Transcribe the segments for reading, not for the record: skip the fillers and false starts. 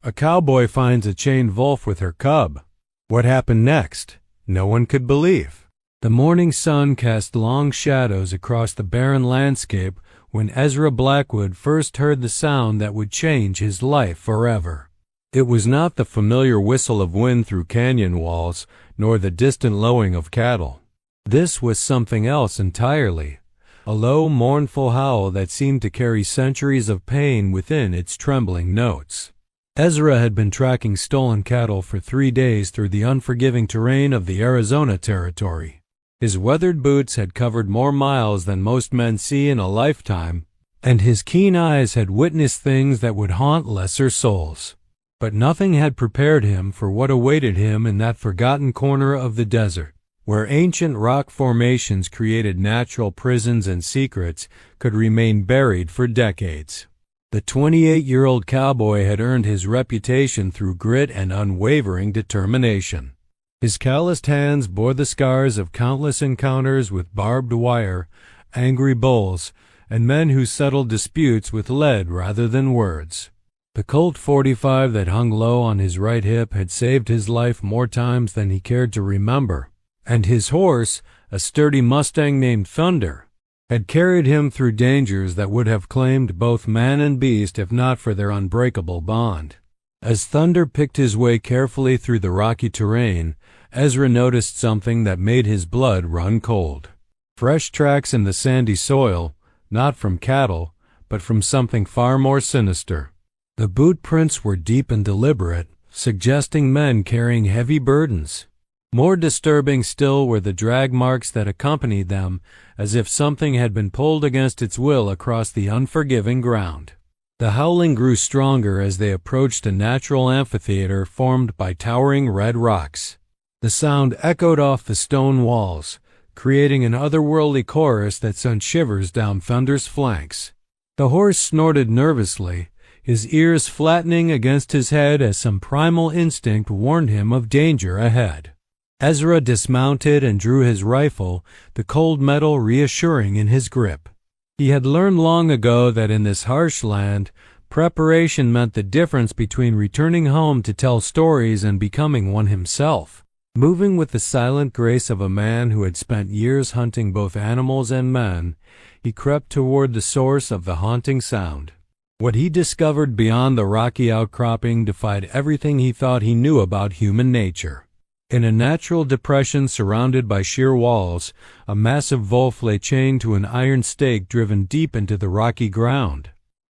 A cowboy finds a chained wolf with her cub. What happened next? No one could believe. The morning sun cast long shadows across the barren landscape when Ezra Blackwood first heard the sound that would change his life forever. It was not the familiar whistle of wind through canyon walls, nor the distant lowing of cattle. This was something else entirely, a low, mournful howl that seemed to carry centuries of pain within its trembling notes. Ezra had been tracking stolen cattle for 3 days through the unforgiving terrain of the Arizona Territory. His weathered boots had covered more miles than most men see in a lifetime, and his keen eyes had witnessed things that would haunt lesser souls. But nothing had prepared him for what awaited him in that forgotten corner of the desert, where ancient rock formations created natural prisons and secrets could remain buried for decades. The 28-year-old cowboy had earned his reputation through grit and unwavering determination. His calloused hands bore the scars of countless encounters with barbed wire, angry bulls, and men who settled disputes with lead rather than words. The Colt .45 that hung low on his right hip had saved his life more times than he cared to remember, and his horse, a sturdy Mustang named Thunder, had carried him through dangers that would have claimed both man and beast if not for their unbreakable bond. As Thunder picked his way carefully through the rocky terrain, Ezra noticed something that made his blood run cold. Fresh tracks in the sandy soil, not from cattle, but from something far more sinister. The boot prints were deep and deliberate, suggesting men carrying heavy burdens. More disturbing still were the drag marks that accompanied them, as if something had been pulled against its will across the unforgiving ground. The howling grew stronger as they approached a natural amphitheater formed by towering red rocks. The sound echoed off the stone walls, creating an otherworldly chorus that sent shivers down Thunder's flanks. The horse snorted nervously, his ears flattening against his head as some primal instinct warned him of danger ahead. Ezra dismounted and drew his rifle, the cold metal reassuring in his grip. He had learned long ago that in this harsh land, preparation meant the difference between returning home to tell stories and becoming one himself. Moving with the silent grace of a man who had spent years hunting both animals and men, he crept toward the source of the haunting sound. What he discovered beyond the rocky outcropping defied everything he thought he knew about human nature. In a natural depression surrounded by sheer walls, a massive wolf lay chained to an iron stake driven deep into the rocky ground.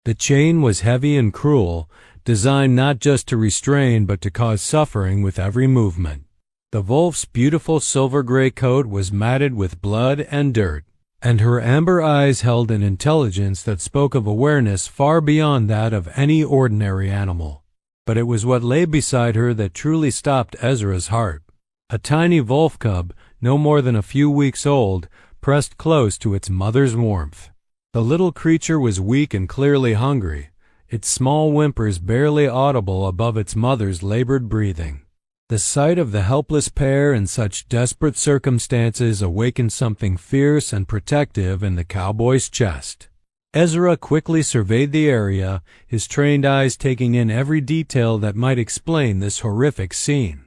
The chain was heavy and cruel, designed not just to restrain but to cause suffering with every movement. The wolf's beautiful silver-gray coat was matted with blood and dirt, and her amber eyes held an intelligence that spoke of awareness far beyond that of any ordinary animal. But it was what lay beside her that truly stopped Ezra's heart. A tiny wolf cub, no more than a few weeks old, pressed close to its mother's warmth. The little creature was weak and clearly hungry, its small whimpers barely audible above its mother's labored breathing. The sight of the helpless pair in such desperate circumstances awakened something fierce and protective in the cowboy's chest. Ezra quickly surveyed the area, his trained eyes taking in every detail that might explain this horrific scene.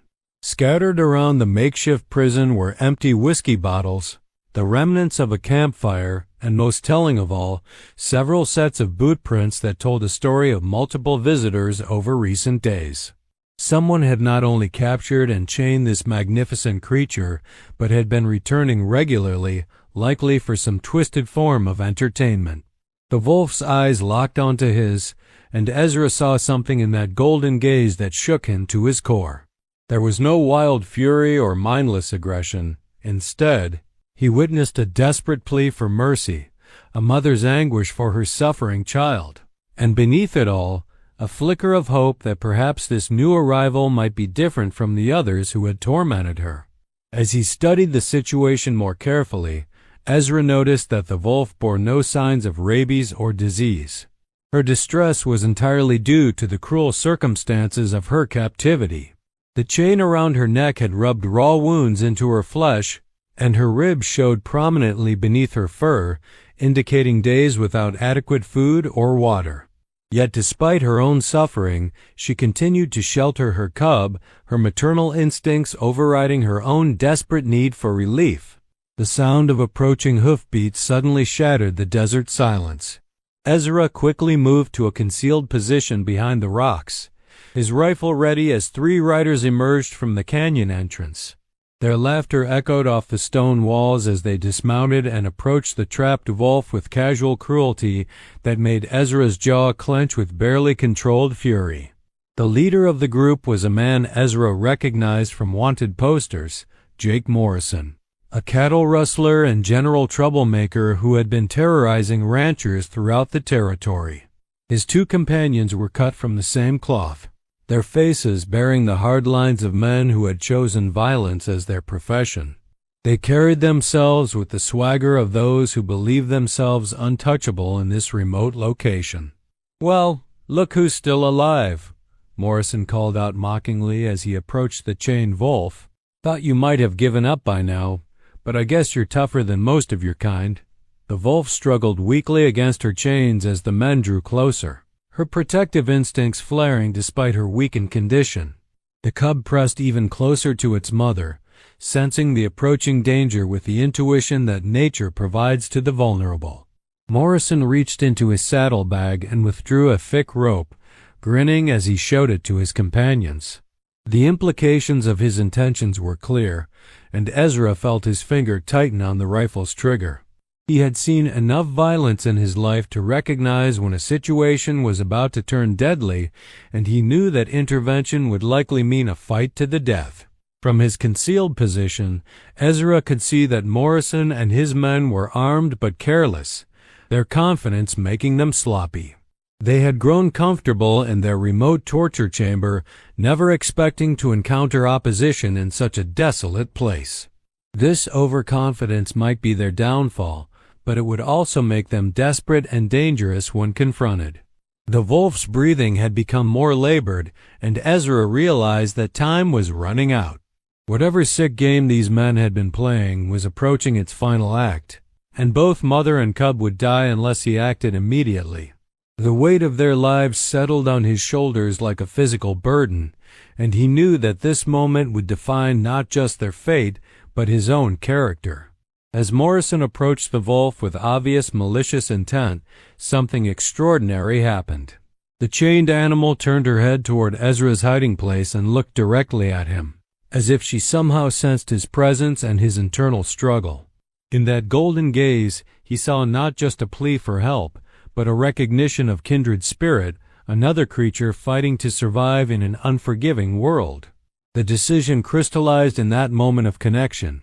Scattered around the makeshift prison were empty whiskey bottles, the remnants of a campfire, and most telling of all, several sets of boot prints that told a story of multiple visitors over recent days. Someone had not only captured and chained this magnificent creature, but had been returning regularly, likely for some twisted form of entertainment. The wolf's eyes locked onto his, and Ezra saw something in that golden gaze that shook him to his core. There was no wild fury or mindless aggression. Instead, he witnessed a desperate plea for mercy, a mother's anguish for her suffering child, and beneath it all, a flicker of hope that perhaps this new arrival might be different from the others who had tormented her. As he studied the situation more carefully, Ezra noticed that the wolf bore no signs of rabies or disease. Her distress was entirely due to the cruel circumstances of her captivity. The chain around her neck had rubbed raw wounds into her flesh, and her ribs showed prominently beneath her fur, indicating days without adequate food or water. Yet despite her own suffering, she continued to shelter her cub, her maternal instincts overriding her own desperate need for relief. The sound of approaching hoofbeats suddenly shattered the desert silence. Ezra quickly moved to a concealed position behind the rocks, his rifle ready as three riders emerged from the canyon entrance. Their laughter echoed off the stone walls as they dismounted and approached the trapped wolf with casual cruelty that made Ezra's jaw clench with barely controlled fury. The leader of the group was a man Ezra recognized from wanted posters, Jake Morrison, a cattle rustler and general troublemaker who had been terrorizing ranchers throughout the territory. His two companions were cut from the same cloth, their faces bearing the hard lines of men who had chosen violence as their profession. They carried themselves with the swagger of those who believed themselves untouchable in this remote location. "Well, look who's still alive," Morrison called out mockingly as he approached the chained wolf. "Thought you might have given up by now, but I guess you're tougher than most of your kind." The wolf struggled weakly against her chains as the men drew closer, her protective instincts flaring despite her weakened condition. The cub pressed even closer to its mother, sensing the approaching danger with the intuition that nature provides to the vulnerable. Morrison reached into his saddlebag and withdrew a thick rope, grinning as he showed it to his companions. The implications of his intentions were clear, and Ezra felt his finger tighten on the rifle's trigger. He had seen enough violence in his life to recognize when a situation was about to turn deadly, and he knew that intervention would likely mean a fight to the death. From his concealed position, Ezra could see that Morrison and his men were armed but careless, their confidence making them sloppy. They had grown comfortable in their remote torture chamber, never expecting to encounter opposition in such a desolate place. This overconfidence might be their downfall, but it would also make them desperate and dangerous when confronted. The wolf's breathing had become more labored, and Ezra realized that time was running out. Whatever sick game these men had been playing was approaching its final act, and both mother and cub would die unless he acted immediately. The weight of their lives settled on his shoulders like a physical burden, and he knew that this moment would define not just their fate, but his own character. As Morrison approached the wolf with obvious malicious intent, something extraordinary happened. The chained animal turned her head toward Ezra's hiding place and looked directly at him, as if she somehow sensed his presence and his internal struggle. In that golden gaze, he saw not just a plea for help, but a recognition of kindred spirit, another creature fighting to survive in an unforgiving world. The decision crystallized in that moment of connection.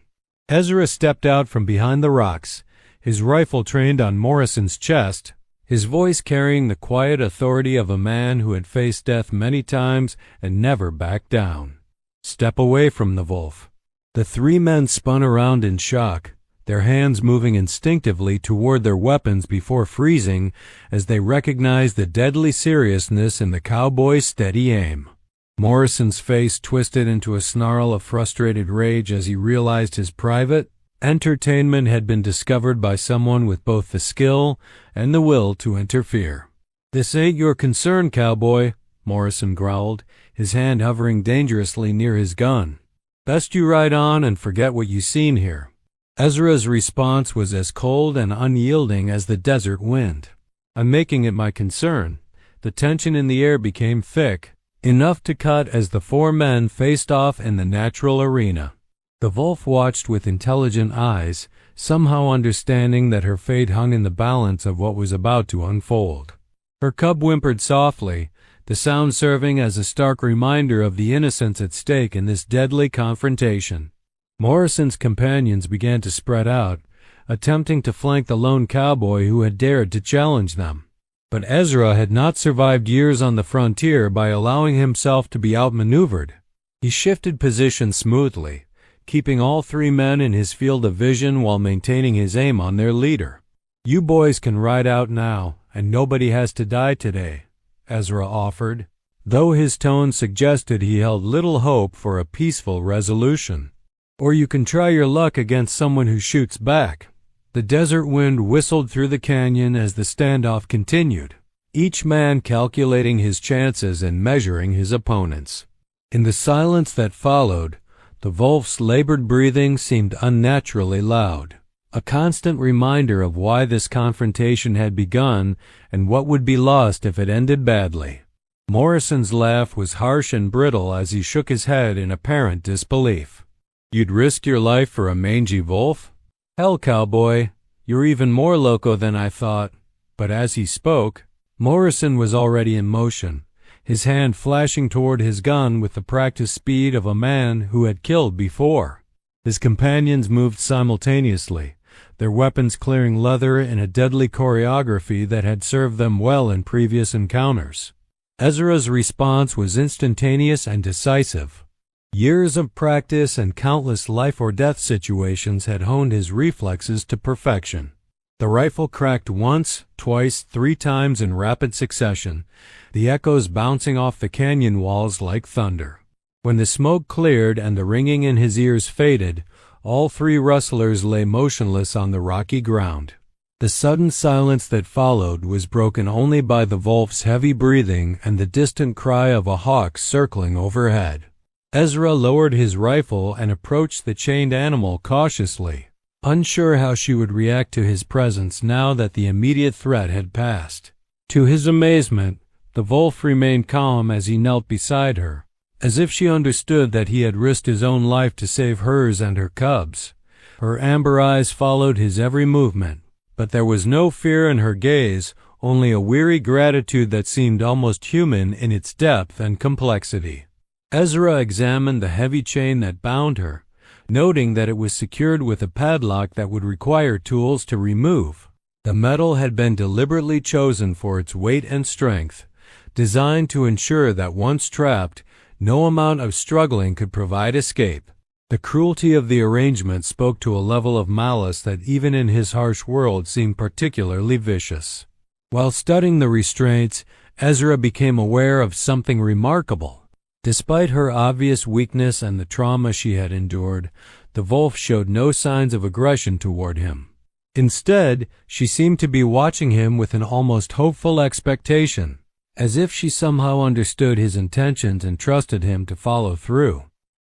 Ezra stepped out from behind the rocks, his rifle trained on Morrison's chest, his voice carrying the quiet authority of a man who had faced death many times and never backed down. "Step away from the wolf." The three men spun around in shock, their hands moving instinctively toward their weapons before freezing as they recognized the deadly seriousness in the cowboy's steady aim. Morrison's face twisted into a snarl of frustrated rage as he realized his private entertainment had been discovered by someone with both the skill and the will to interfere. "This ain't your concern, cowboy," Morrison growled, his hand hovering dangerously near his gun. "Best you ride on and forget what you seen here." Ezra's response was as cold and unyielding as the desert wind. "I'm making it my concern." The tension in the air became thick, enough to cut as the four men faced off in the natural arena. The wolf watched with intelligent eyes, somehow understanding that her fate hung in the balance of what was about to unfold. Her cub whimpered softly, the sound serving as a stark reminder of the innocence at stake in this deadly confrontation. Morrison's companions began to spread out, attempting to flank the lone cowboy who had dared to challenge them. But Ezra had not survived years on the frontier by allowing himself to be outmaneuvered. He shifted position smoothly, keeping all three men in his field of vision while maintaining his aim on their leader. "You boys can ride out now, and nobody has to die today," Ezra offered, though his tone suggested he held little hope for a peaceful resolution. "Or you can try your luck against someone who shoots back." The desert wind whistled through the canyon as the standoff continued. each man calculating his chances and measuring his opponents. In the silence that followed, the wolf's labored breathing seemed unnaturally loud, a constant reminder of why this confrontation had begun and what would be lost if it ended badly. Morrison's laugh was harsh and brittle as he shook his head in apparent disbelief. "You'd risk your life for a mangy wolf? Hell, cowboy, you're even more loco than I thought." But as he spoke, Morrison was already in motion, his hand flashing toward his gun with the practiced speed of a man who had killed before. His companions moved simultaneously, their weapons clearing leather in a deadly choreography that had served them well in previous encounters. Ezra's response was instantaneous and decisive. Years of practice and countless life-or-death situations had honed his reflexes to perfection. The rifle cracked once, twice, 3 times in rapid succession, the echoes bouncing off the canyon walls like thunder. When the smoke cleared and the ringing in his ears faded, all 3 rustlers lay motionless on the rocky ground. The sudden silence that followed was broken only by the wolf's heavy breathing and the distant cry of a hawk circling overhead. Ezra lowered his rifle and approached the chained animal cautiously, unsure how she would react to his presence now that the immediate threat had passed. To his amazement, the wolf remained calm as he knelt beside her, as if she understood that he had risked his own life to save hers and her cubs. Her amber eyes followed his every movement, but there was no fear in her gaze, only a weary gratitude that seemed almost human in its depth and complexity. Ezra examined the heavy chain that bound her, noting that it was secured with a padlock that would require tools to remove. The metal had been deliberately chosen for its weight and strength, designed to ensure that once trapped, no amount of struggling could provide escape. The cruelty of the arrangement spoke to a level of malice that even in his harsh world seemed particularly vicious. While studying the restraints, Ezra became aware of something remarkable. Despite her obvious weakness and the trauma she had endured, the wolf showed no signs of aggression toward him. Instead, she seemed to be watching him with an almost hopeful expectation, as if she somehow understood his intentions and trusted him to follow through.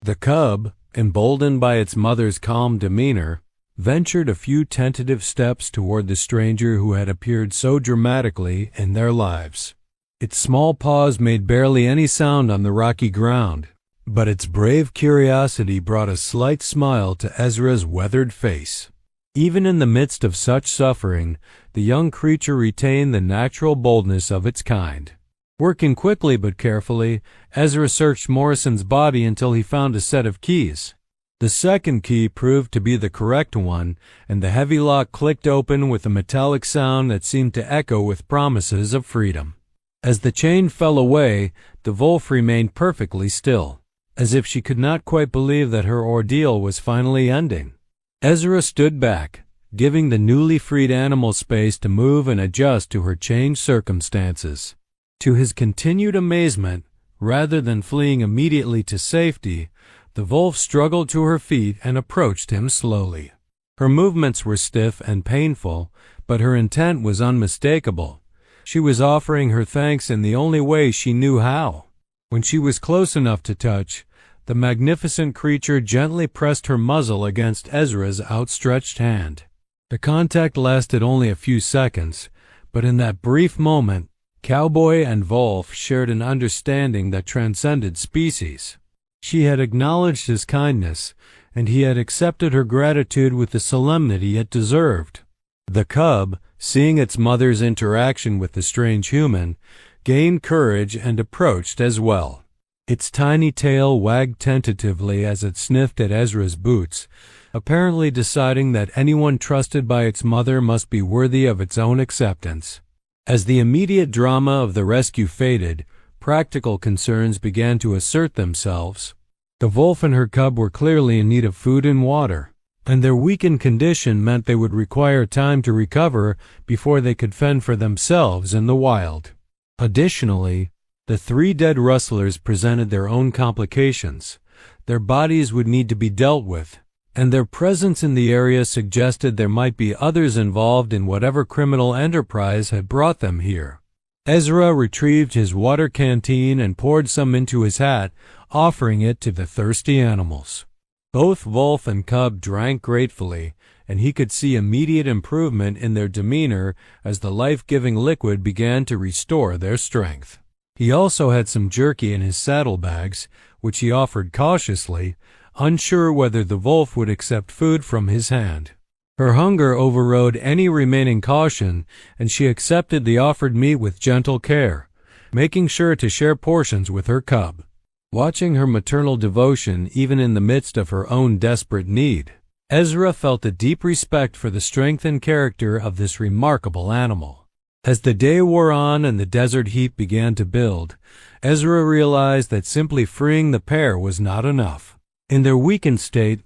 The cub, emboldened by its mother's calm demeanor, ventured a few tentative steps toward the stranger who had appeared so dramatically in their lives. Its small paws made barely any sound on the rocky ground, but its brave curiosity brought a slight smile to Ezra's weathered face. Even in the midst of such suffering, the young creature retained the natural boldness of its kind. Working quickly but carefully, Ezra searched Morrison's body until he found a set of keys. The second key proved to be the correct one, and the heavy lock clicked open with a metallic sound that seemed to echo with promises of freedom. As the chain fell away, the wolf remained perfectly still, as if she could not quite believe that her ordeal was finally ending. Ezra stood back, giving the newly freed animal space to move and adjust to her changed circumstances. To his continued amazement, rather than fleeing immediately to safety, the wolf struggled to her feet and approached him slowly. Her movements were stiff and painful, but her intent was unmistakable. She was offering her thanks in the only way she knew how. When she was close enough to touch, the magnificent creature gently pressed her muzzle against Ezra's outstretched hand. The contact lasted only a few seconds, but in that brief moment, cowboy and wolf shared an understanding that transcended species. She had acknowledged his kindness, and he had accepted her gratitude with the solemnity it deserved. The cub, seeing its mother's interaction with the strange human, gained courage and approached as well. Its tiny tail wagged tentatively as it sniffed at Ezra's boots, apparently deciding that anyone trusted by its mother must be worthy of its own acceptance. As the immediate drama of the rescue faded, practical concerns began to assert themselves. The wolf and her cub were clearly in need of food and water, and their weakened condition meant they would require time to recover before they could fend for themselves in the wild. Additionally, the 3 dead rustlers presented their own complications. Their bodies would need to be dealt with, and their presence in the area suggested there might be others involved in whatever criminal enterprise had brought them here. Ezra retrieved his water canteen and poured some into his hat, offering it to the thirsty animals. Both wolf and cub drank gratefully, and he could see immediate improvement in their demeanor as the life-giving liquid began to restore their strength. He also had some jerky in his saddlebags, which he offered cautiously, unsure whether the wolf would accept food from his hand. Her hunger overrode any remaining caution, and she accepted the offered meat with gentle care, making sure to share portions with her cub. Watching her maternal devotion even in the midst of her own desperate need, Ezra felt a deep respect for the strength and character of this remarkable animal. As the day wore on and the desert heat began to build, Ezra realized that simply freeing the pair was not enough. In their weakened state,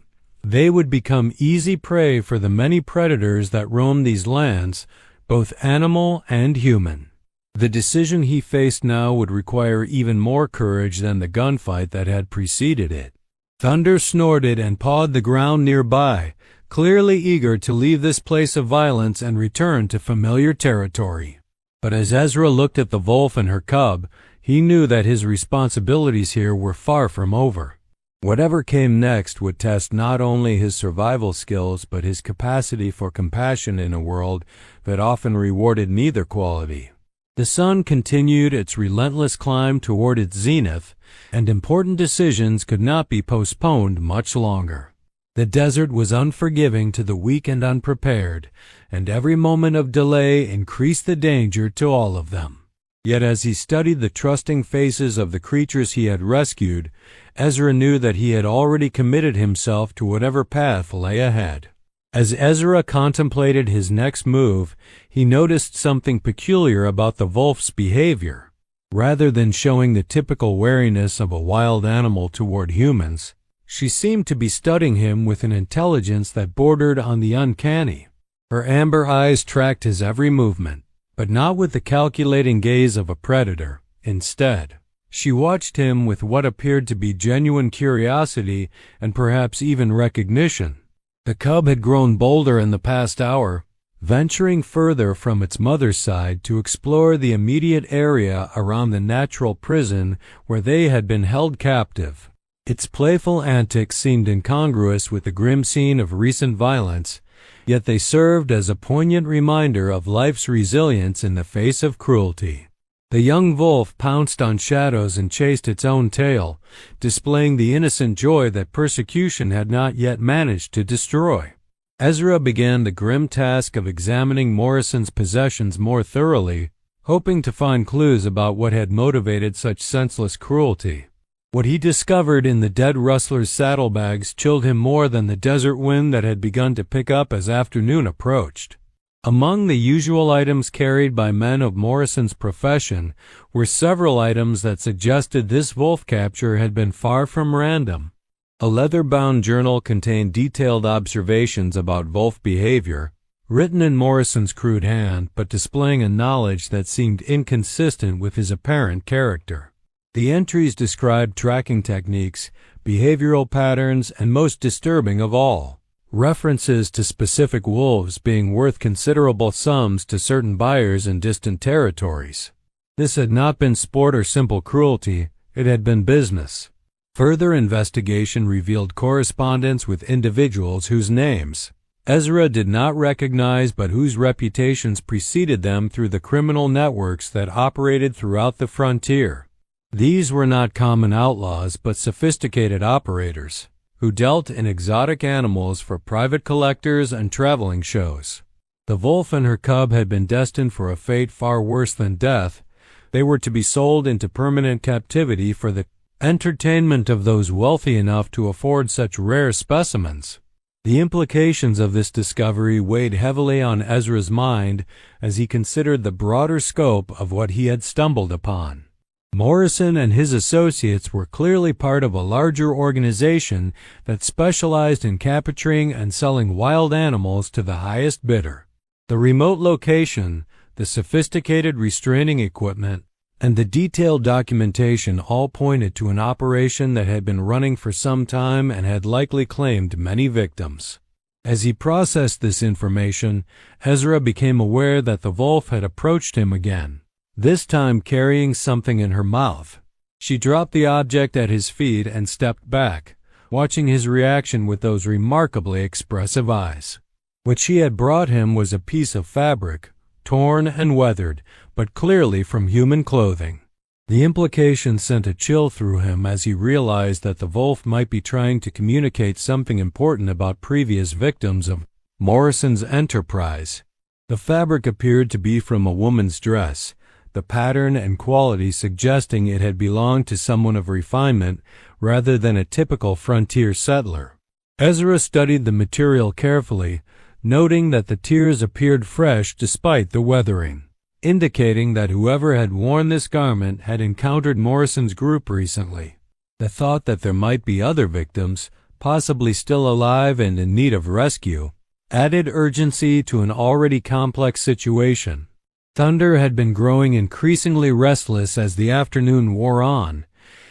they would become easy prey for the many predators that roamed these lands, both animal and human. The decision he faced now would require even more courage than the gunfight that had preceded it. Thunder snorted and pawed the ground nearby, clearly eager to leave this place of violence and return to familiar territory. But as Ezra looked at the wolf and her cub, he knew that his responsibilities here were far from over. Whatever came next would test not only his survival skills but his capacity for compassion in a world that often rewarded neither quality. The sun continued its relentless climb toward its zenith, and important decisions could not be postponed much longer. The desert was unforgiving to the weak and unprepared, and every moment of delay increased the danger to all of them. Yet as he studied the trusting faces of the creatures he had rescued, Ezra knew that he had already committed himself to whatever path lay ahead. As Ezra contemplated his next move, he noticed something peculiar about the wolf's behavior. Rather than showing the typical wariness of a wild animal toward humans, she seemed to be studying him with an intelligence that bordered on the uncanny. Her amber eyes tracked his every movement, but not with the calculating gaze of a predator. Instead, she watched him with what appeared to be genuine curiosity and perhaps even recognition. The cub had grown bolder in the past hour, venturing further from its mother's side to explore the immediate area around the natural prison where they had been held captive. Its playful antics seemed incongruous with the grim scene of recent violence, yet they served as a poignant reminder of life's resilience in the face of cruelty. The young wolf pounced on shadows and chased its own tail, displaying the innocent joy that persecution had not yet managed to destroy. Ezra began the grim task of examining Morrison's possessions more thoroughly, hoping to find clues about what had motivated such senseless cruelty. What he discovered in the dead rustler's saddlebags chilled him more than the desert wind that had begun to pick up as afternoon approached. Among the usual items carried by men of Morrison's profession were several items that suggested this wolf capture had been far from random. A leather-bound journal contained detailed observations about wolf behavior, written in Morrison's crude hand but displaying a knowledge that seemed inconsistent with his apparent character. The entries described tracking techniques, behavioral patterns, and most disturbing of all, references to specific wolves being worth considerable sums to certain buyers in distant territories. This had not been sport or simple cruelty, it had been business. Further investigation revealed correspondence with individuals whose names Ezra did not recognize but whose reputations preceded them through the criminal networks that operated throughout the frontier. These were not common outlaws but sophisticated operators who dealt in exotic animals for private collectors and traveling shows. The wolf and her cub had been destined for a fate far worse than death. They were to be sold into permanent captivity for the entertainment of those wealthy enough to afford such rare specimens. The implications of this discovery weighed heavily on Ezra's mind as he considered the broader scope of what he had stumbled upon. Morrison and his associates were clearly part of a larger organization that specialized in capturing and selling wild animals to the highest bidder. The remote location, the sophisticated restraining equipment, and the detailed documentation all pointed to an operation that had been running for some time and had likely claimed many victims. As he processed this information, Ezra became aware that the wolf had approached him again. this time carrying something in her mouth. She dropped the object at his feet and stepped back, watching his reaction with those remarkably expressive eyes. What she had brought him was a piece of fabric, torn and weathered, but clearly from human clothing. The implication sent a chill through him as he realized that the wolf might be trying to communicate something important about previous victims of Morrison's enterprise. The fabric appeared to be from a woman's dress, the pattern and quality suggesting it had belonged to someone of refinement rather than a typical frontier settler. Ezra studied the material carefully, noting that the tears appeared fresh despite the weathering, indicating that whoever had worn this garment had encountered Morrison's group recently. The thought that there might be other victims, possibly still alive and in need of rescue, added urgency to an already complex situation. Thunder had been growing increasingly restless as the afternoon wore on,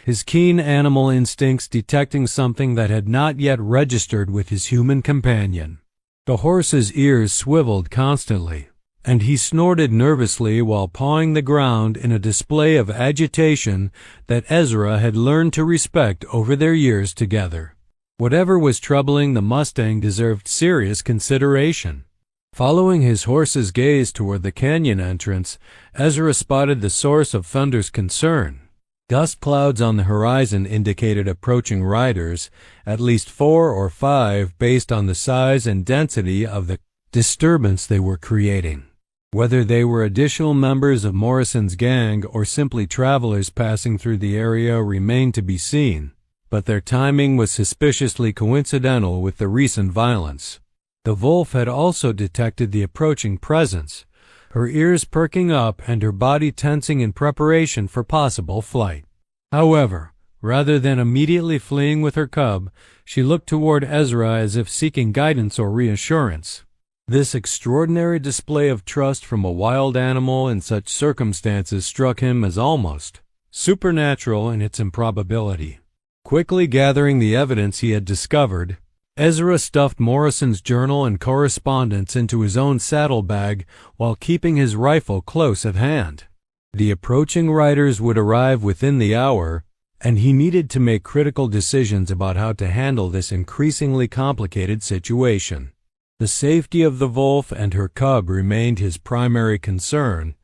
his keen animal instincts detecting something that had not yet registered with his human companion. The horse's ears swiveled constantly, and he snorted nervously while pawing the ground in a display of agitation that Ezra had learned to respect over their years together. Whatever was troubling the Mustang deserved serious consideration. Following his horse's gaze toward the canyon entrance, Ezra spotted the source of Thunder's concern. Dust clouds on the horizon indicated approaching riders, at least 4 or 5 based on the size and density of the disturbance they were creating. Whether they were additional members of Morrison's gang or simply travelers passing through the area remained to be seen, but their timing was suspiciously coincidental with the recent violence. The wolf had also detected the approaching presence, her ears perking up and her body tensing in preparation for possible flight. However, rather than immediately fleeing with her cub, she looked toward Ezra as if seeking guidance or reassurance. This extraordinary display of trust from a wild animal in such circumstances struck him as almost supernatural in its improbability. Quickly gathering the evidence he had discovered, Ezra stuffed Morrison's journal and correspondence into his own saddlebag while keeping his rifle close at hand. The approaching riders would arrive within the hour, and he needed to make critical decisions about how to handle this increasingly complicated situation. The safety of the wolf and her cub remained his primary concern,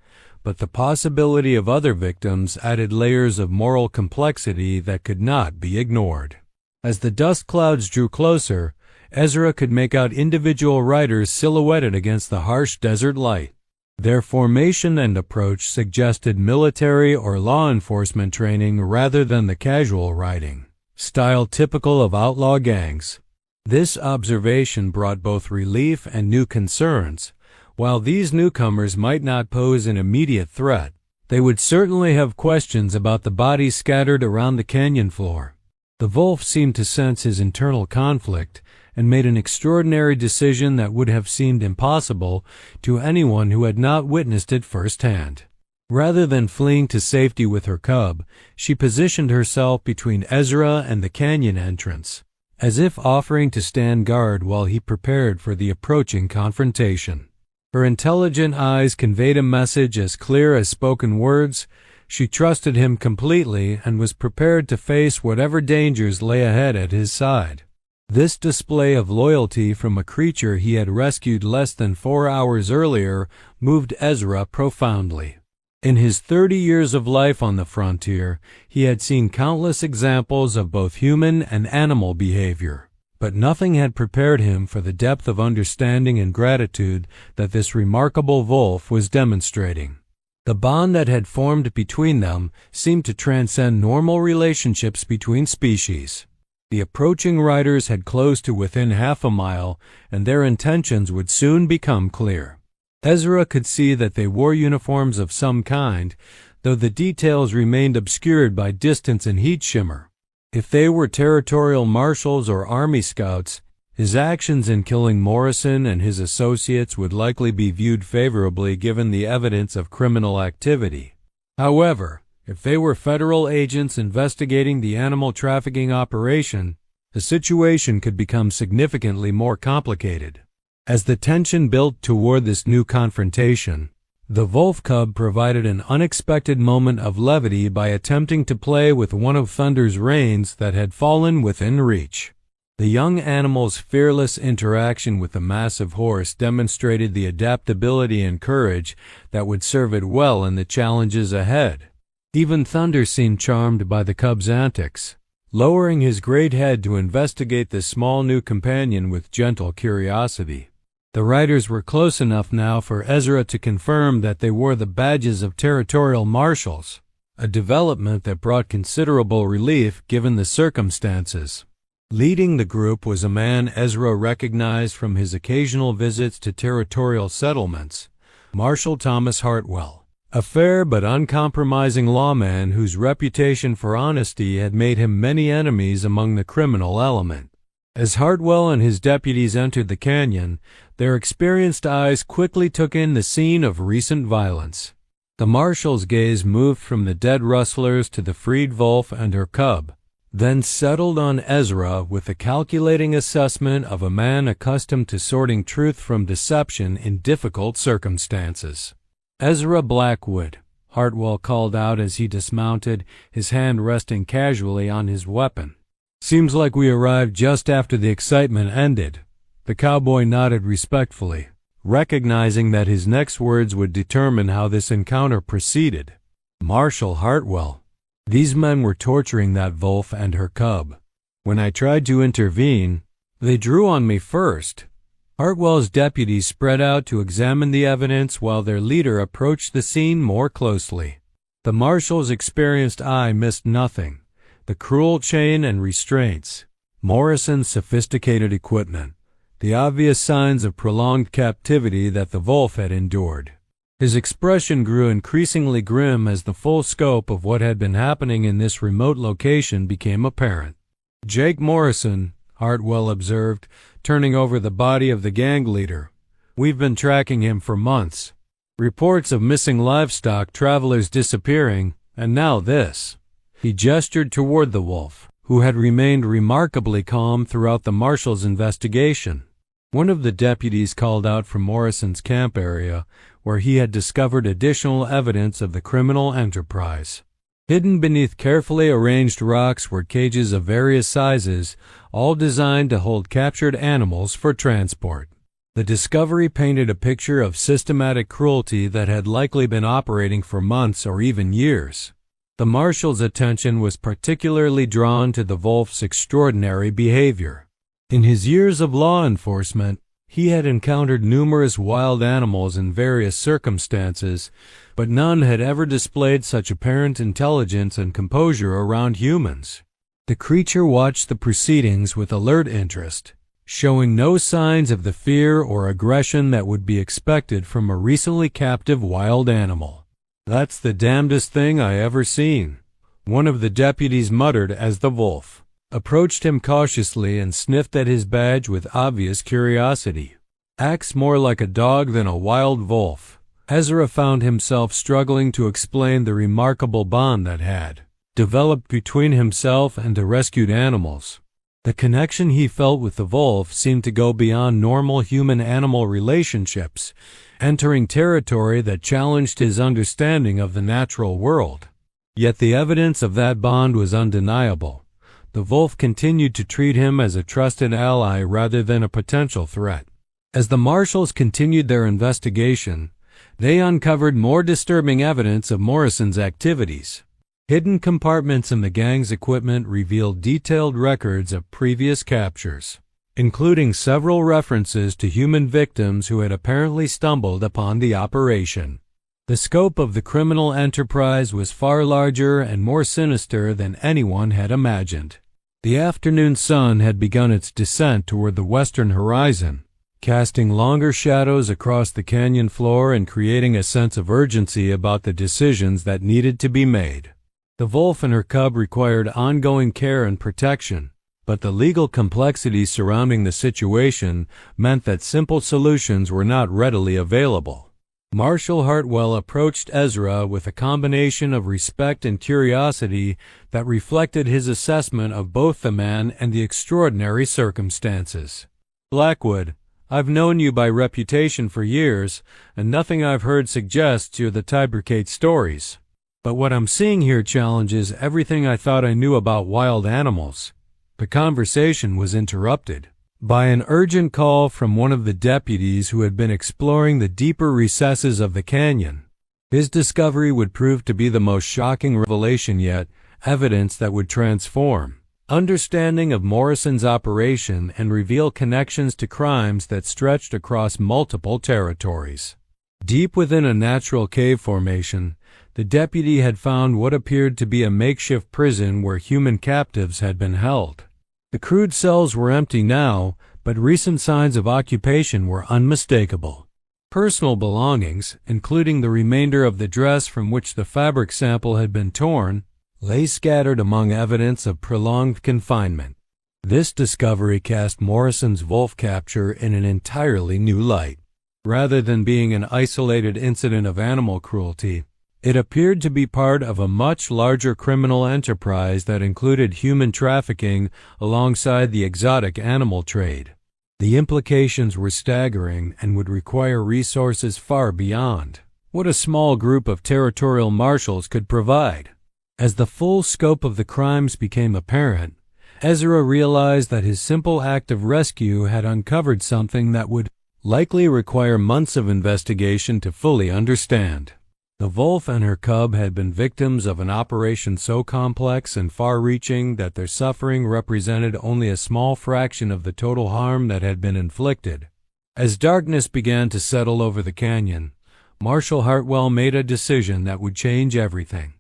but the possibility of other victims added layers of moral complexity that could not be ignored. As the dust clouds drew closer, Ezra could make out individual riders silhouetted against the harsh desert light. Their formation and approach suggested military or law enforcement training rather than the casual riding style typical of outlaw gangs. This observation brought both relief and new concerns. While these newcomers might not pose an immediate threat, they would certainly have questions about the bodies scattered around the canyon floor. The wolf seemed to sense his internal conflict and made an extraordinary decision that would have seemed impossible to anyone who had not witnessed it firsthand. Rather than fleeing to safety with her cub, she positioned herself between Ezra and the canyon entrance, as if offering to stand guard while he prepared for the approaching confrontation. Her intelligent eyes conveyed a message as clear as spoken words. She trusted him completely and was prepared to face whatever dangers lay ahead at his side. This display of loyalty from a creature he had rescued less than 4 hours earlier moved Ezra profoundly. In his 30 years of life on the frontier, he had seen countless examples of both human and animal behavior, but nothing had prepared him for the depth of understanding and gratitude that this remarkable wolf was demonstrating. The bond that had formed between them seemed to transcend normal relationships between species. The approaching riders had closed to within half a mile, and their intentions would soon become clear. Ezra could see that they wore uniforms of some kind, though the details remained obscured by distance and heat shimmer. If they were territorial marshals or army scouts, his actions in killing Morrison and his associates would likely be viewed favorably given the evidence of criminal activity. However, if they were federal agents investigating the animal trafficking operation, the situation could become significantly more complicated. As the tension built toward this new confrontation, The wolf cub provided an unexpected moment of levity by attempting to play with one of Thunder's reins that had fallen within reach. The young animal's fearless interaction with the massive horse demonstrated the adaptability and courage that would serve it well in the challenges ahead. Even Thunder seemed charmed by the cub's antics, lowering his great head to investigate the small new companion with gentle curiosity. The riders were close enough now for Ezra to confirm that they wore the badges of territorial marshals, a development that brought considerable relief given the circumstances. Leading the group was a man Ezra recognized from his occasional visits to territorial settlements, Marshal Thomas Hartwell, a fair but uncompromising lawman whose reputation for honesty had made him many enemies among the criminal element. As Hartwell and his deputies entered the canyon, their experienced eyes quickly took in the scene of recent violence. The marshal's gaze moved from the dead rustlers to the freed wolf and her cub, then settled on Ezra with a calculating assessment of a man accustomed to sorting truth from deception in difficult circumstances. "Ezra Blackwood," Hartwell called out as he dismounted, his hand resting casually on his weapon. "Seems like we arrived just after the excitement ended." The cowboy nodded respectfully, recognizing that his next words would determine how this encounter proceeded. "Marshal Hartwell, these men were torturing that wolf and her cub. When I tried to intervene, they drew on me first." Hartwell's deputies spread out to examine the evidence while their leader approached the scene more closely. The marshal's experienced eye missed nothing: the cruel chain and restraints, Morrison's sophisticated equipment, the obvious signs of prolonged captivity that the wolf had endured. His expression grew increasingly grim as the full scope of what had been happening in this remote location became apparent. "Jake Morrison," Hartwell observed, turning over the body of the gang leader. "We've been tracking him for months. Reports of missing livestock, travelers disappearing, and now this." He gestured toward the wolf, who had remained remarkably calm throughout the marshal's investigation. One of the deputies called out from Morrison's camp area, where he had discovered additional evidence of the criminal enterprise. Hidden beneath carefully arranged rocks were cages of various sizes, all designed to hold captured animals for transport. The discovery painted a picture of systematic cruelty that had likely been operating for months or even years. The marshal's attention was particularly drawn to the wolf's extraordinary behavior. In his years of law enforcement, he had encountered numerous wild animals in various circumstances, but none had ever displayed such apparent intelligence and composure around humans. The creature watched the proceedings with alert interest, showing no signs of the fear or aggression that would be expected from a recently captive wild animal. "That's the damnedest thing I ever seen," one of the deputies muttered as the wolf approached him cautiously and sniffed at his badge with obvious curiosity. "Acts more like a dog than a wild wolf." Ezra found himself struggling to explain the remarkable bond that had developed between himself and the rescued animals. The connection he felt with the wolf seemed to go beyond normal human-animal relationships, entering territory that challenged his understanding of the natural world. Yet the evidence of that bond was undeniable. The wolf continued to treat him as a trusted ally rather than a potential threat. As the marshals continued their investigation, they uncovered more disturbing evidence of Morrison's activities. Hidden compartments in the gang's equipment revealed detailed records of previous captures, including several references to human victims who had apparently stumbled upon the operation. The scope of the criminal enterprise was far larger and more sinister than anyone had imagined. The afternoon sun had begun its descent toward the western horizon, casting longer shadows across the canyon floor and creating a sense of urgency about the decisions that needed to be made. The wolf and her cub required ongoing care and protection, but the legal complexities surrounding the situation meant that simple solutions were not readily available. Marshal Hartwell approached Ezra with a combination of respect and curiosity that reflected his assessment of both the man and the extraordinary circumstances. "Blackwood, I've known you by reputation for years, and nothing I've heard suggests you're the type to fabricate stories. But what I'm seeing here challenges everything I thought I knew about wild animals." The conversation was interrupted by an urgent call from one of the deputies who had been exploring the deeper recesses of the canyon. His discovery would prove to be the most shocking revelation yet, evidence that would transform understanding of Morrison's operation and reveal connections to crimes that stretched across multiple territories. Deep within a natural cave formation, the deputy had found what appeared to be a makeshift prison where human captives had been held. The crude cells were empty now, but recent signs of occupation were unmistakable. Personal belongings, including the remainder of the dress from which the fabric sample had been torn, lay scattered among evidence of prolonged confinement. This discovery cast Morrison's wolf capture in an entirely new light. Rather than being an isolated incident of animal cruelty, it appeared to be part of a much larger criminal enterprise that included human trafficking alongside the exotic animal trade. The implications were staggering and would require resources far beyond what a small group of territorial marshals could provide. As the full scope of the crimes became apparent, Ezra realized that his simple act of rescue had uncovered something that would likely require months of investigation to fully understand. The wolf and her cub had been victims of an operation so complex and far-reaching that their suffering represented only a small fraction of the total harm that had been inflicted. As darkness began to settle over the canyon, Marshal Hartwell made a decision that would change everything.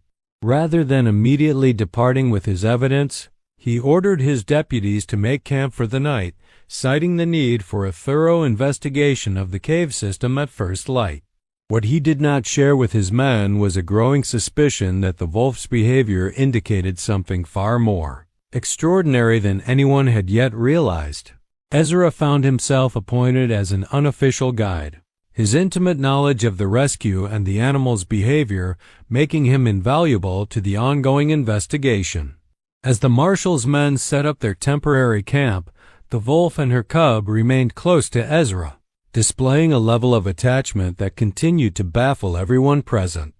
Rather than immediately departing with his evidence, he ordered his deputies to make camp for the night, citing the need for a thorough investigation of the cave system at first light. What he did not share with his men was a growing suspicion that the wolf's behavior indicated something far more extraordinary than anyone had yet realized. Ezra found himself appointed as an unofficial guide, his intimate knowledge of the rescue and the animal's behavior making him invaluable to the ongoing investigation. As the marshal's men set up their temporary camp, the wolf and her cub remained close to Ezra, displaying a level of attachment that continued to baffle everyone present.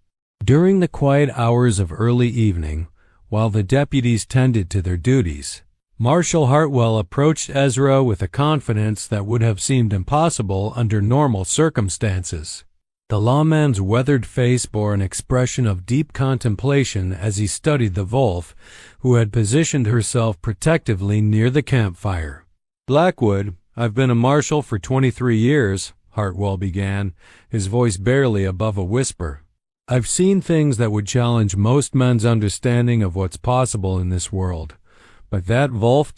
During the quiet hours of early evening, while the deputies tended to their duties, Marshal Hartwell approached Ezra with a confidence that would have seemed impossible under normal circumstances. The lawman's weathered face bore an expression of deep contemplation as he studied the wolf, who had positioned herself protectively near the campfire. "Blackwood, I've been a marshal for 23 years, Hartwell began, his voice barely above a whisper. "I've seen things that would challenge most men's understanding of what's possible in this world. But that wolf...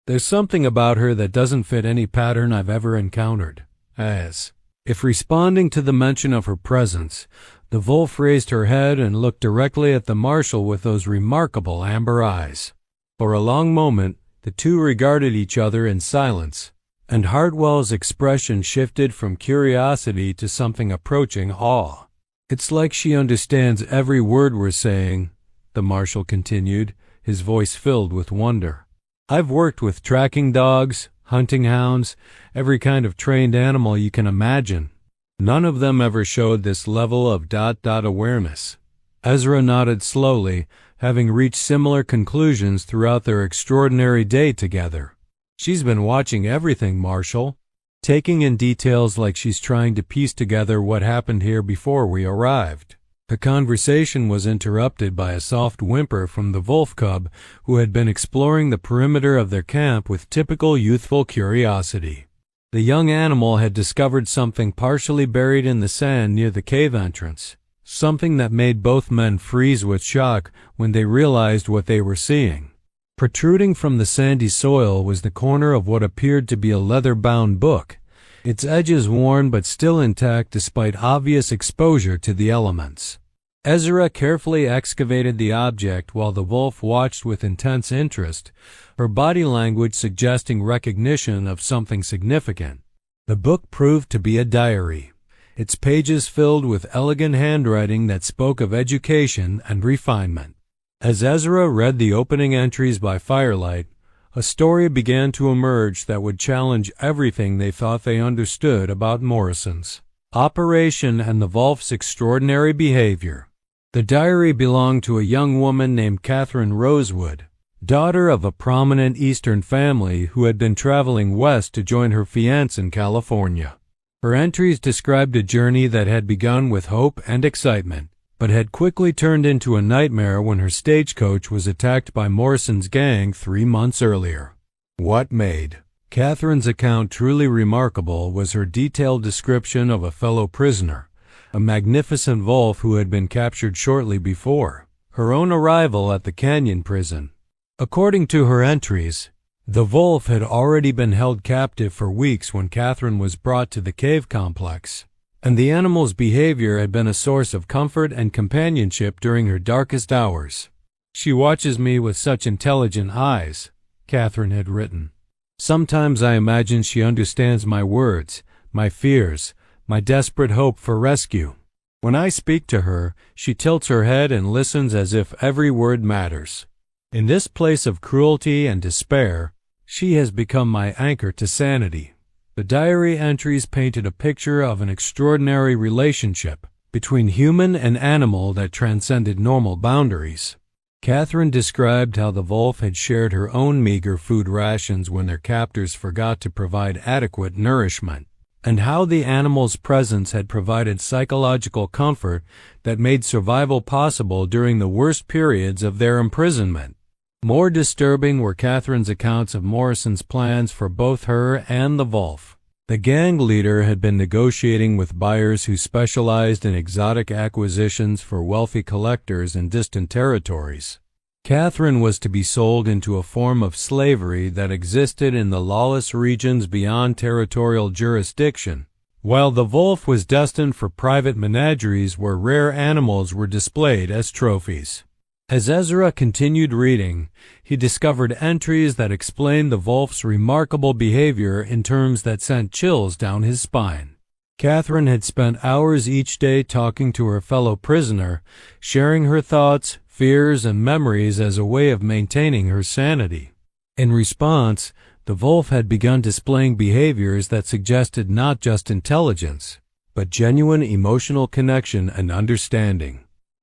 There's something about her that doesn't fit any pattern I've ever encountered." As if responding to the mention of her presence, the wolf raised her head and looked directly at the marshal with those remarkable amber eyes. For a long moment, the two regarded each other in silence, and Hartwell's expression shifted from curiosity to something approaching awe. "It's like she understands every word we're saying," the marshal continued, his voice filled with wonder. "I've worked with tracking dogs, hunting hounds, every kind of trained animal you can imagine. None of them ever showed this level of awareness." Ezra nodded slowly, having reached similar conclusions throughout their extraordinary day together. "She's been watching everything, Marshal, taking in details like she's trying to piece together what happened here before we arrived." The conversation was interrupted by a soft whimper from the wolf cub, who had been exploring the perimeter of their camp with typical youthful curiosity. The young animal had discovered something partially buried in the sand near the cave entrance, something that made both men freeze with shock when they realized what they were seeing. Protruding from the sandy soil was the corner of what appeared to be a leather-bound book, its edges worn but still intact despite obvious exposure to the elements. Ezra carefully excavated the object while the wolf watched with intense interest, her body language suggesting recognition of something significant. The book proved to be a diary, its pages filled with elegant handwriting that spoke of education and refinement. As Ezra read the opening entries by firelight, a story began to emerge that would challenge everything they thought they understood about Morrison's operation and the Wolf's extraordinary behavior. The diary belonged to a young woman named Catherine Rosewood, daughter of a prominent Eastern family who had been traveling west to join her fiancé in California. Her entries described a journey that had begun with hope and excitement, but had quickly turned into a nightmare when her stagecoach was attacked by Morrison's gang 3 months earlier. What made Catherine's account truly remarkable was her detailed description of a fellow prisoner, a magnificent wolf who had been captured shortly before her own arrival at the Canyon prison. According to her entries, the wolf had already been held captive for weeks when Catherine was brought to the cave complex, and the animal's behavior had been a source of comfort and companionship during her darkest hours. "She watches me with such intelligent eyes," Catherine had written. "Sometimes I imagine she understands my words, my fears, my desperate hope for rescue. When I speak to her, she tilts her head and listens as if every word matters. In this place of cruelty and despair, she has become my anchor to sanity." The diary entries painted a picture of an extraordinary relationship between human and animal that transcended normal boundaries. Catherine described how the wolf had shared her own meager food rations when their captors forgot to provide adequate nourishment, and how the animal's presence had provided psychological comfort that made survival possible during the worst periods of their imprisonment. More disturbing were Catherine's accounts of Morrison's plans for both her and the wolf. The gang leader had been negotiating with buyers who specialized in exotic acquisitions for wealthy collectors in distant territories. Catherine was to be sold into a form of slavery that existed in the lawless regions beyond territorial jurisdiction, while the wolf was destined for private menageries where rare animals were displayed as trophies. As Ezra continued reading, he discovered entries that explained the wolf's remarkable behavior in terms that sent chills down his spine. Catherine had spent hours each day talking to her fellow prisoner, sharing her thoughts, fears, and memories as a way of maintaining her sanity. In response, the wolf had begun displaying behaviors that suggested not just intelligence, but genuine emotional connection and understanding.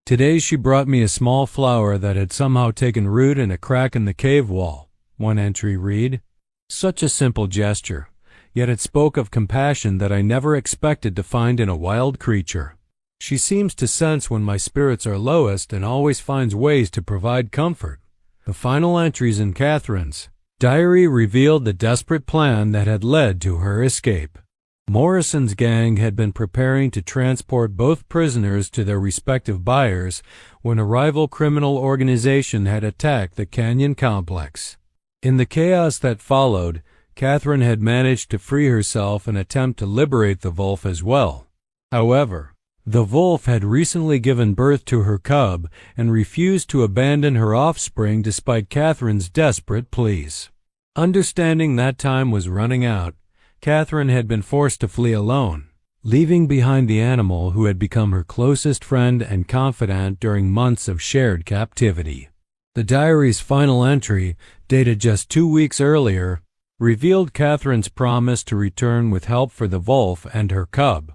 "Today she brought me a small flower that had somehow taken root in a crack in the cave wall," one entry read. "Such a simple gesture, yet it spoke of compassion that I never expected to find in a wild creature. She seems to sense when my spirits are lowest and always finds ways to provide comfort." The final entries in Catherine's diary revealed the desperate plan that had led to her escape. Morrison's gang had been preparing to transport both prisoners to their respective buyers when a rival criminal organization had attacked the Canyon complex. In the chaos that followed, Catherine had managed to free herself and attempt to liberate the wolf as well. However, the wolf had recently given birth to her cub and refused to abandon her offspring despite Catherine's desperate pleas. Understanding that time was running out, Catherine had been forced to flee alone, leaving behind the animal who had become her closest friend and confidant during months of shared captivity. The diary's final entry, dated just 2 weeks earlier, revealed Catherine's promise to return with help for the wolf and her cub.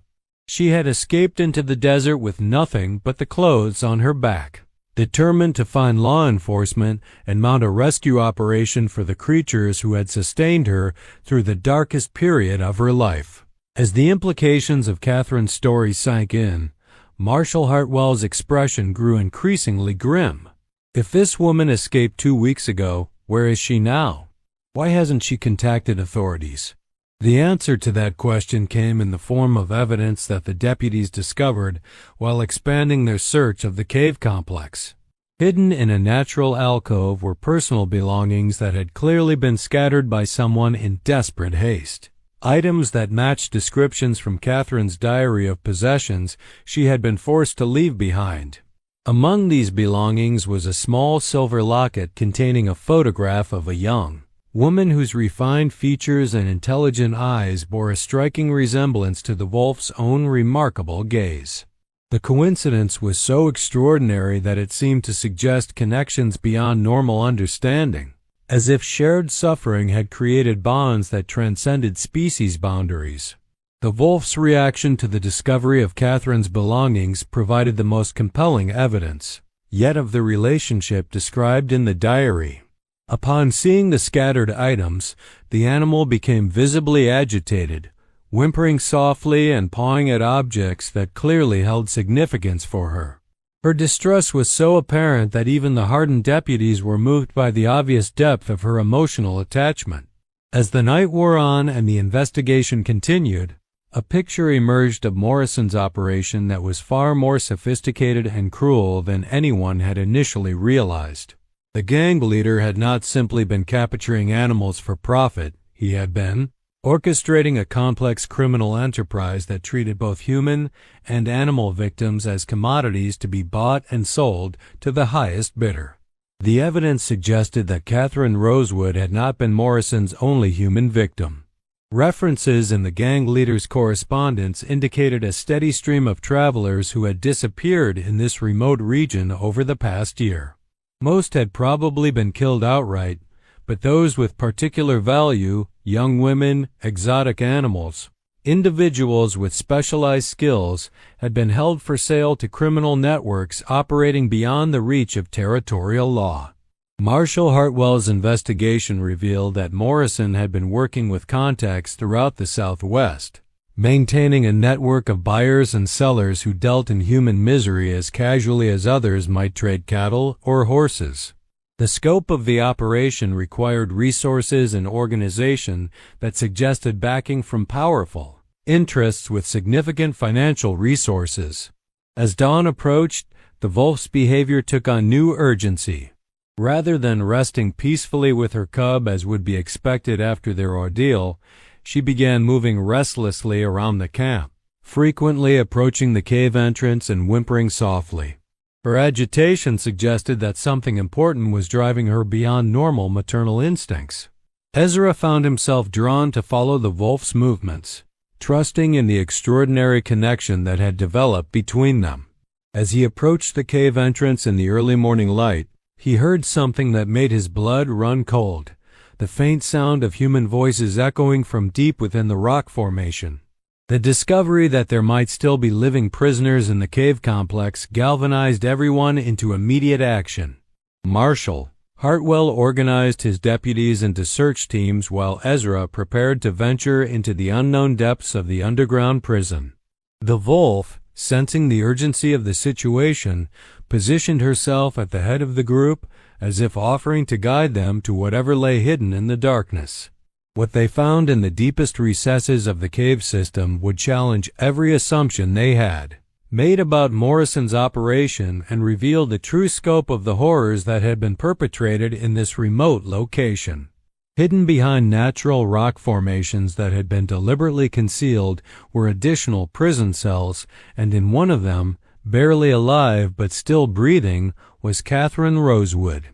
She had escaped into the desert with nothing but the clothes on her back, determined to find law enforcement and mount a rescue operation for the creatures who had sustained her through the darkest period of her life. As the implications of Catherine's story sank in, Marshall Hartwell's expression grew increasingly grim. If this woman escaped 2 weeks ago, where is she now? Why hasn't she contacted authorities? The answer to that question came in the form of evidence that the deputies discovered while expanding their search of the cave complex. Hidden in a natural alcove were personal belongings that had clearly been scattered by someone in desperate haste. Items that matched descriptions from Catherine's diary of possessions she had been forced to leave behind. Among these belongings was a small silver locket containing a photograph of a young woman whose refined features and intelligent eyes bore a striking resemblance to the wolf's own remarkable gaze. The coincidence was so extraordinary that it seemed to suggest connections beyond normal understanding. as if shared suffering had created bonds that transcended species boundaries. The wolf's reaction to the discovery of Catherine's belongings provided the most compelling evidence, yet of the relationship described in the diary. Upon seeing the scattered items, the animal became visibly agitated, whimpering softly and pawing at objects that clearly held significance for her. Her distress was so apparent that even the hardened deputies were moved by the obvious depth of her emotional attachment. As the night wore on and the investigation continued, a picture emerged of Morrison's operation that was far more sophisticated and cruel than anyone had initially realized. The gang leader had not simply been capturing animals for profit, he had been orchestrating a complex criminal enterprise that treated both human and animal victims as commodities to be bought and sold to the highest bidder. The evidence suggested that Catherine Rosewood had not been Morrison's only human victim. References in the gang leader's correspondence indicated a steady stream of travelers who had disappeared in this remote region over the past year. Most had probably been killed outright, but those with particular value, young women, exotic animals, individuals with specialized skills, had been held for sale to criminal networks operating beyond the reach of territorial law. Marshal Hartwell's investigation revealed that Morrison had been working with contacts throughout the Southwest, maintaining a network of buyers and sellers who dealt in human misery as casually as others might trade cattle or horses. The scope of the operation required resources and organization that suggested backing from powerful interests with significant financial resources. As dawn approached, the wolf's behavior took on new urgency. Rather than resting peacefully with her cub as would be expected after their ordeal, she began moving restlessly around the camp, frequently approaching the cave entrance and whimpering softly. Her agitation suggested that something important was driving her beyond normal maternal instincts. Ezra found himself drawn to follow the wolf's movements, trusting in the extraordinary connection that had developed between them. As he approached the cave entrance in the early morning light, he heard something that made his blood run cold, the faint sound of human voices echoing from deep within the rock formation. The discovery that there might still be living prisoners in the cave complex galvanized everyone into immediate action. Marshal Hartwell organized his deputies into search teams while Ezra prepared to venture into the unknown depths of the underground prison. The wolf, sensing the urgency of the situation, positioned herself at the head of the group as if offering to guide them to whatever lay hidden in the darkness. What they found in the deepest recesses of the cave system would challenge every assumption they had made about Morrison's operation and reveal the true scope of the horrors that had been perpetrated in this remote location. Hidden behind natural rock formations that had been deliberately concealed were additional prison cells, and in one of them, barely alive but still breathing, was Catherine Rosewood.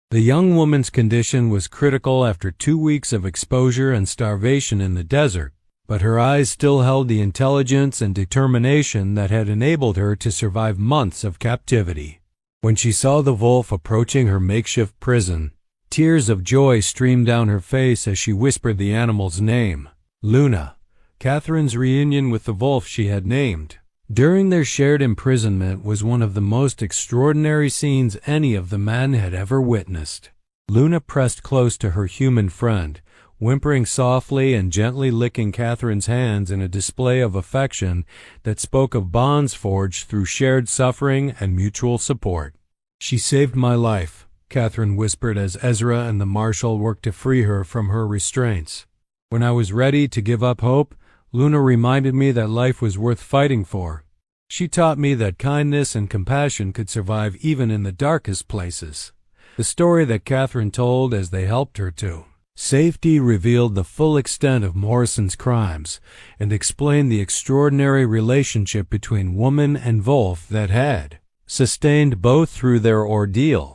The young woman's condition was critical after 2 weeks of exposure and starvation in the desert, but her eyes still held the intelligence and determination that had enabled her to survive months of captivity. When she saw the wolf approaching her makeshift prison, tears of joy streamed down her face as she whispered the animal's name, Luna, Catherine's reunion with the wolf she had named. During their shared imprisonment was one of the most extraordinary scenes any of the men had ever witnessed. Luna pressed close to her human friend, whimpering softly and gently licking Catherine's hands in a display of affection that spoke of bonds forged through shared suffering and mutual support. "She saved my life," Catherine whispered as Ezra and the marshal worked to free her from her restraints. "When I was ready to give up hope, Luna reminded me that life was worth fighting for. She taught me that kindness and compassion could survive even in the darkest places." The story that Catherine told as they helped her to safety revealed the full extent of Morrison's crimes and explained the extraordinary relationship between woman and wolf that had sustained both through their ordeal.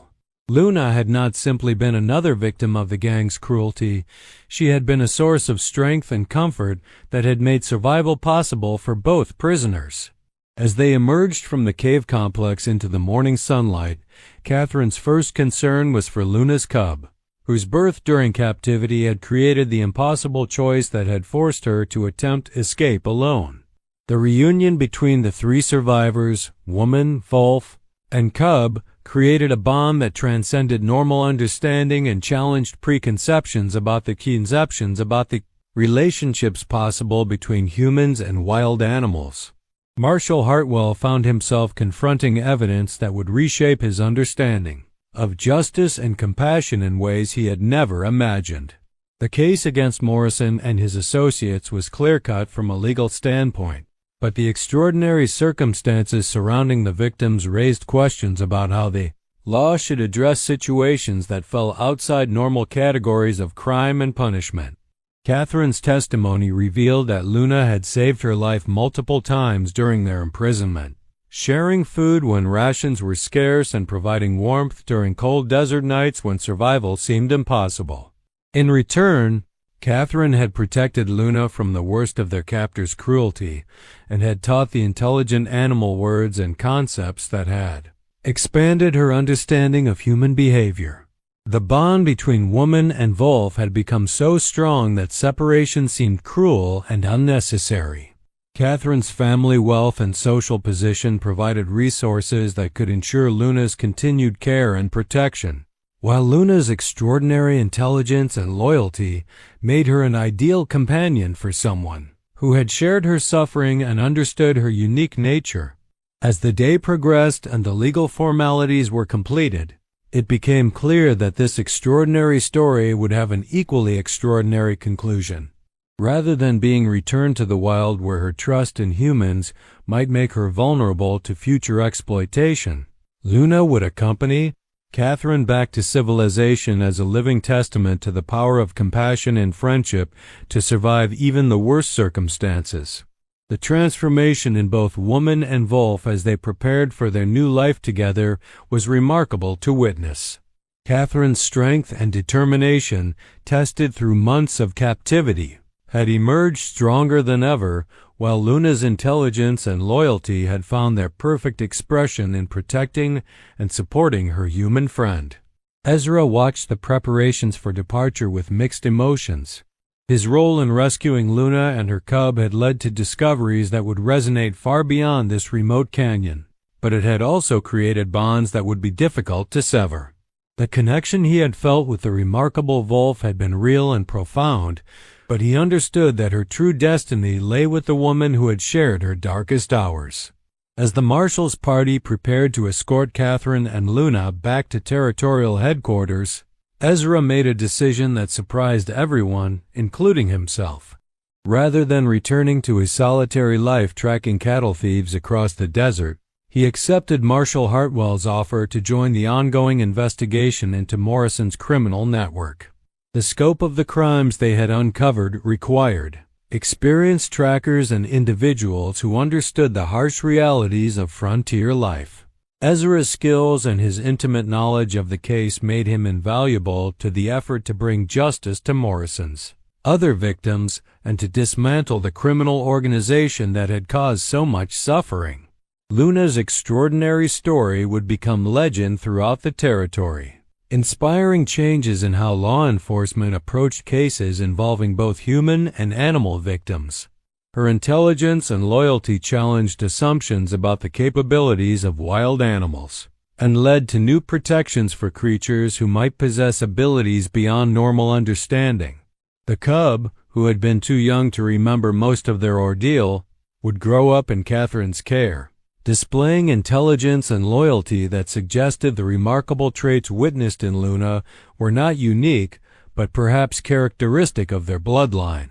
Luna had not simply been another victim of the gang's cruelty. She had been a source of strength and comfort that had made survival possible for both prisoners. As they emerged from the cave complex into the morning sunlight, Catherine's first concern was for Luna's cub. whose birth during captivity had created the impossible choice that had forced her to attempt escape alone. The reunion between the three survivors, woman, wolf, and cub, created a bond that transcended normal understanding and challenged preconceptions about the relationships possible between humans and wild animals. Marshall Hartwell found himself confronting evidence that would reshape his understanding of justice and compassion in ways he had never imagined. The case against Morrison and his associates was clear-cut from a legal standpoint, but the extraordinary circumstances surrounding the victims raised questions about how the law should address situations that fell outside normal categories of crime and punishment. Catherine's testimony revealed that Luna had saved her life multiple times during their imprisonment, sharing food when rations were scarce and providing warmth during cold desert nights when survival seemed impossible. In return, Catherine had protected Luna from the worst of their captors' cruelty and had taught the intelligent animal words and concepts that had expanded her understanding of human behavior. The bond between woman and wolf had become so strong that separation seemed cruel and unnecessary. Catherine's family wealth and social position provided resources that could ensure Luna's continued care and protection, while Luna's extraordinary intelligence and loyalty made her an ideal companion for someone who had shared her suffering and understood her unique nature. As the day progressed and the legal formalities were completed, it became clear that this extraordinary story would have an equally extraordinary conclusion. Rather than being returned to the wild where her trust in humans might make her vulnerable to future exploitation, Luna would accompany Catherine back to civilization as a living testament to the power of compassion and friendship to survive even the worst circumstances. The transformation in both woman and wolf as they prepared for their new life together was remarkable to witness. Catherine's strength and determination, tested through months of captivity, had emerged stronger than ever, while Luna's intelligence and loyalty had found their perfect expression in protecting and supporting her human friend. Ezra watched the preparations for departure with mixed emotions. His role in rescuing Luna and her cub had led to discoveries that would resonate far beyond this remote canyon, but it had also created bonds that would be difficult to sever. The connection he had felt with the remarkable wolf had been real and profound, but he understood that her true destiny lay with the woman who had shared her darkest hours. As the marshal's party prepared to escort Catherine and Luna back to territorial headquarters, Ezra made a decision that surprised everyone, including himself. Rather than returning to his solitary life tracking cattle thieves across the desert, he accepted Marshall Hartwell's offer to join the ongoing investigation into Morrison's criminal network. The scope of the crimes they had uncovered required experienced trackers and individuals who understood the harsh realities of frontier life. Ezra's skills and his intimate knowledge of the case made him invaluable to the effort to bring justice to Morrison's other victims and to dismantle the criminal organization that had caused so much suffering. Luna's extraordinary story would become legend throughout the territory, inspiring changes in how law enforcement approached cases involving both human and animal victims. Her intelligence and loyalty challenged assumptions about the capabilities of wild animals and led to new protections for creatures who might possess abilities beyond normal understanding. The cub, who had been too young to remember most of their ordeal, would grow up in Catherine's care, displaying intelligence and loyalty that suggested the remarkable traits witnessed in Luna were not unique, but perhaps characteristic of their bloodline.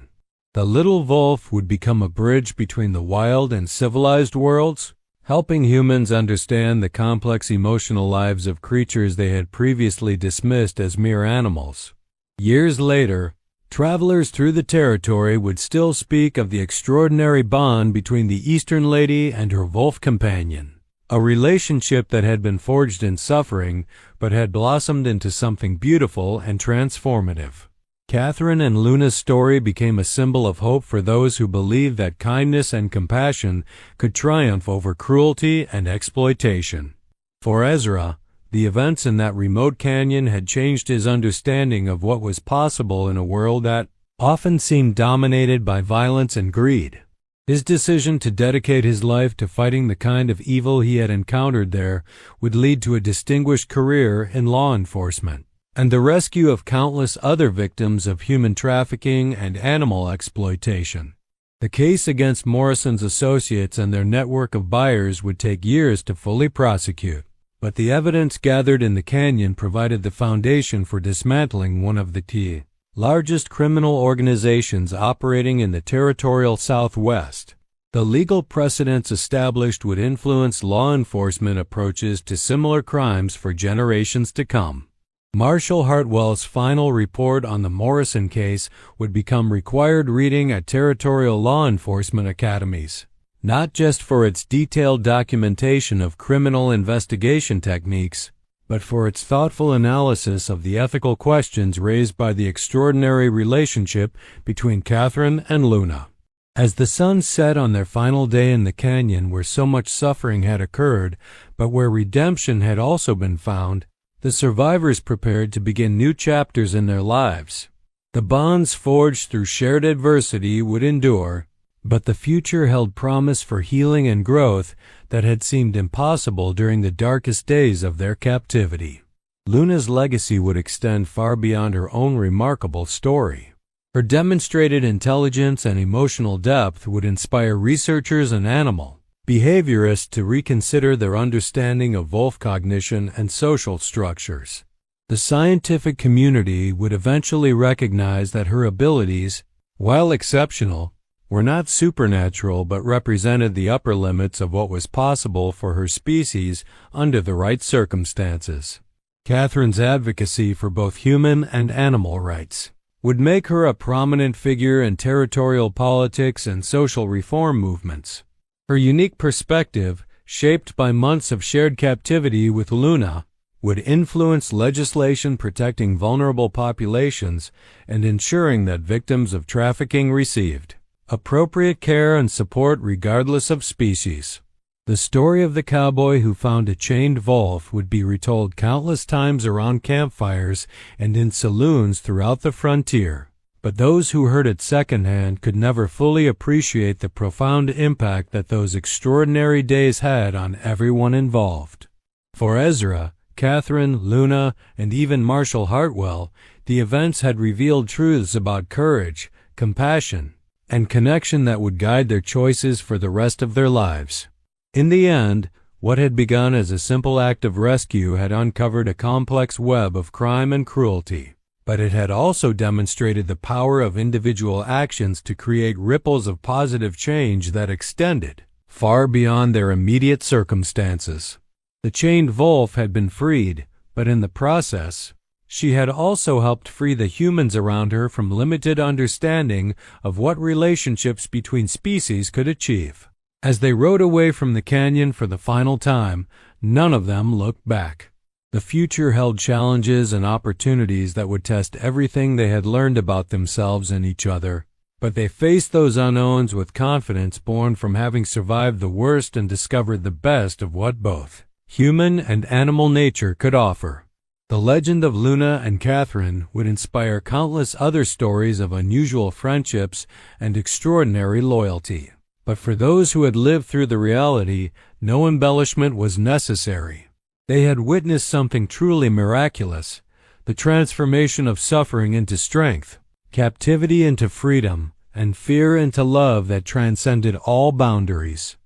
The little wolf would become a bridge between the wild and civilized worlds, helping humans understand the complex emotional lives of creatures they had previously dismissed as mere animals. Years later, travelers through the territory would still speak of the extraordinary bond between the Eastern lady and her wolf companion, a relationship that had been forged in suffering but had blossomed into something beautiful and transformative. Catherine and Luna's story became a symbol of hope for those who believed that kindness and compassion could triumph over cruelty and exploitation. For Ezra, The events in that remote canyon had changed his understanding of what was possible in a world that often seemed dominated by violence and greed. His decision to dedicate his life to fighting the kind of evil he had encountered there would lead to a distinguished career in law enforcement and the rescue of countless other victims of human trafficking and animal exploitation. The case against Morrison's associates and their network of buyers would take years to fully prosecute, but the evidence gathered in the canyon provided the foundation for dismantling one of the largest criminal organizations operating in the territorial Southwest. The legal precedents established would influence law enforcement approaches to similar crimes for generations to come. Marshall Hartwell's final report on the Morrison case would become required reading at territorial law enforcement academies, not just for its detailed documentation of criminal investigation techniques, but for its thoughtful analysis of the ethical questions raised by the extraordinary relationship between Catherine and Luna. As the sun set on their final day in the canyon where so much suffering had occurred, but where redemption had also been found, the survivors prepared to begin new chapters in their lives. The bonds forged through shared adversity would endure, but the future held promise for healing and growth that had seemed impossible during the darkest days of their captivity. Luna's legacy would extend far beyond her own remarkable story. Her demonstrated intelligence and emotional depth would inspire researchers and animal behaviorists to reconsider their understanding of wolf cognition and social structures. The scientific community would eventually recognize that her abilities, while exceptional, were not supernatural but represented the upper limits of what was possible for her species under the right circumstances. Catherine's advocacy for both human and animal rights would make her a prominent figure in territorial politics and social reform movements. Her unique perspective, shaped by months of shared captivity with Luna, would influence legislation protecting vulnerable populations and ensuring that victims of trafficking received appropriate care and support regardless of species. The story of the cowboy who found a chained wolf would be retold countless times around campfires and in saloons throughout the frontier, but those who heard it secondhand could never fully appreciate the profound impact that those extraordinary days had on everyone involved. For Ezra, Catherine, Luna, and even Marshall Hartwell, the events had revealed truths about courage, compassion, and connection that would guide their choices for the rest of their lives. In the end, what had begun as a simple act of rescue had uncovered a complex web of crime and cruelty, but it had also demonstrated the power of individual actions to create ripples of positive change that extended far beyond their immediate circumstances. The chained wolf had been freed, but in the process, she had also helped free the humans around her from limited understanding of what relationships between species could achieve. As they rode away from the canyon for the final time, none of them looked back. The future held challenges and opportunities that would test everything they had learned about themselves and each other, but they faced those unknowns with confidence born from having survived the worst and discovered the best of what both human and animal nature could offer. The legend of Luna and Catherine would inspire countless other stories of unusual friendships and extraordinary loyalty. But for those who had lived through the reality, no embellishment was necessary. They had witnessed something truly miraculous, the transformation of suffering into strength, captivity into freedom, and fear into love that transcended all boundaries.